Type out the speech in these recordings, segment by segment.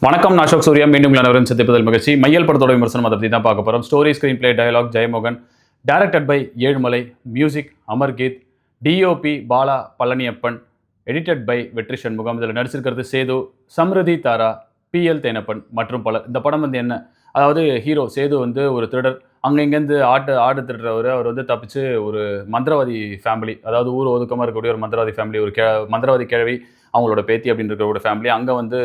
வணக்கம், நான் அசோக் சூர்யா. மீண்டும் அனைவரும் சந்திப்பதில் மகிழ்ச்சி. மையல் படத்தோட விமர்சனம் அதை பற்றி தான் பார்க்க போகிறோம். Story, screen play, dialogue Jeyamohan, directed by Ezhumalai, music Amarkeeth, DOP Bala Palaniappan, edited by Vetri Shanmugam. இதில் நடிச்சிருக்கிறது சேது, சம்ருதி தாரா, பிஎல் தேனப்பன் மற்றும் பலர். இந்த படம் வந்து என்ன, அதாவது ஹீரோ சேது வந்து ஒரு திருடர், அங்கே இங்கேருந்து ஆடு திருடுறவர். அவர் வந்து தப்பிச்சு ஒரு மந்திரவாதி ஃபேமிலி, அதாவது ஊர் ஒதுக்கமாக இருக்கக்கூடிய ஒரு மந்திரவாதி ஃபேமிலி, ஒரு மந்திரவாதி கிழவி, அவங்களோட பேத்தி அப்படின்னு இருக்கிற ஒரு ஃபேமிலி அங்கே வந்து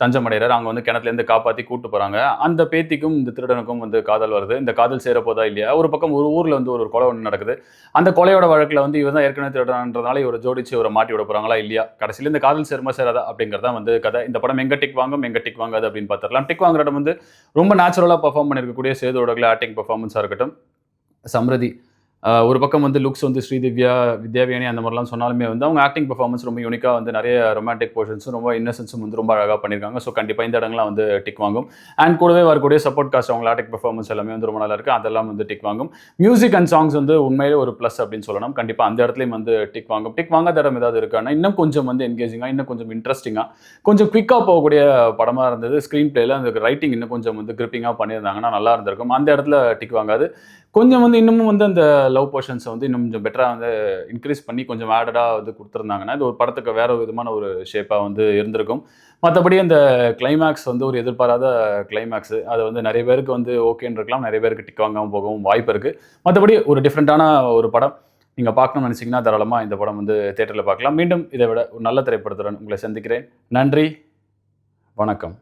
தஞ்சம் அடைகிறார். அவங்க வந்து கிணத்துலேருந்து காப்பாற்றி கூட்டு போகிறாங்க. அந்த பேத்திக்கும் இந்த திருடனுக்கும் வந்து காதல் வருது. இந்த காதல் சேரப்போதா இல்லையா? ஒரு பக்கம் ஒரு ஊரில் வந்து ஒரு கொலை ஒன்று நடக்குது. அந்த கொலையோட வழக்கில் வந்து இவர் தான் ஏற்கனவே திருடன்றதுனால இவரை ஜோடிச்சு இவரை மாட்டி விட போகிறாங்களா இல்லையா? கடைசியில் இந்த காதல் சேருமா சேராதா அப்படிங்கிறதா வந்து கதை. இந்த படம் எங்கே டிக் வாங்கும், எங்கே டிக் வாங்காது அப்படின்னு பார்த்துடலாம். டிக் வாங்குற இடம் வந்து ரொம்ப நேச்சுரலாக பர்ஃபார்ம் பண்ணியிருக்கக்கூடிய சேதோட ஆக்டிங் பர்ஃபார்மன்ஸாக இருக்கட்டும், சம்ருதி ஒரு பக்கம் வந்து லுக்ஸ் வந்து ஸ்ரீதிவ்யா, வித்யாவியானி அந்த மாதிரிலாம் சொன்னாலுமே வந்து அவங்க ஆக்டிங் பெர்ஃபார்மன்ஸ் ரொம்ப யூனிக்காக வந்து நிறைய ரொமான்டிக் போர்ஷன்ஸும் ரொம்ப இன்னசென்ஸும் வந்து ரொம்ப அழகாக பண்ணியிருக்காங்க. ஸோ கண்டிப்பாக இந்த இடங்கள்லாம் வந்து டிக் வாங்கும். அண்ட் கூடவே வரக்கூடிய சப்போர்ட் காஸ்ட் அவங்க ஆக்டிங் பெர்ஃபார்மன்ஸ் எல்லாமே வந்து ரொம்ப நல்லா இருக்குது. அதெல்லாம் வந்து டிக் வாங்கும். மியூசிக் அண்ட் சாங்ஸ் வந்து உண்மையிலே ஒரு ப்ளஸ் அப்படின்னு சொல்லணும். கண்டிப்பாக அந்த இடத்துலையும் வந்து டிக் வாங்கும். டிக் வாங்காத இடம் ஏதாவது இருக்கான்னா இன்னும் கொஞ்சம் வந்து என்கேஜிங்காக, இன்னும் கொஞ்சம் இன்ட்ரெஸ்டிங்காக, கொஞ்சம் குவிக்காக போகக்கூடிய படமாக இருந்தது. ஸ்க்ரீன் பிளேயில் அந்த ரைட்டிங் இன்னும் கொஞ்சம் வந்து கிரிப்பிங்காக பண்ணியிருந்தாங்கன்னா நல்லா இருந்திருக்கும். அந்த இடத்துல டிக் வாங்காது. கொஞ்சம் வந்து இன்னமும் வந்து அந்த லவ் போர்ஷன்ஸை வந்து இன்னும் கொஞ்சம் பெட்டராக வந்து இன்க்ரீஸ் பண்ணி கொஞ்சம் ஆடடாக வந்து கொடுத்துருந்தாங்கன்னா இது ஒரு படத்துக்கு வேறு விதமான ஒரு ஷேப்பாக வந்து இருந்திருக்கும். மற்றபடி அந்த கிளைமேக்ஸ் வந்து ஒரு எதிர்பாராத கிளைமேக்ஸு, அது வந்து நிறைய பேருக்கு வந்து ஓகேன்னு இருக்கலாம், நிறைய பேருக்கு டிக் வாங்காமல் போகவும் வாய்ப்பு இருக்குது. மற்றபடி ஒரு டிஃப்ரெண்ட்டான ஒரு படம். நீங்கள் பார்க்கணும்னு நினச்சிங்கன்னா தாராளமாக இந்த படம் வந்து தியேட்டரில் பார்க்கலாம். மீண்டும் இதை விட ஒரு நல்ல திரைப்படத்துடன் உங்களை சந்திக்கிறேன். நன்றி, வணக்கம்.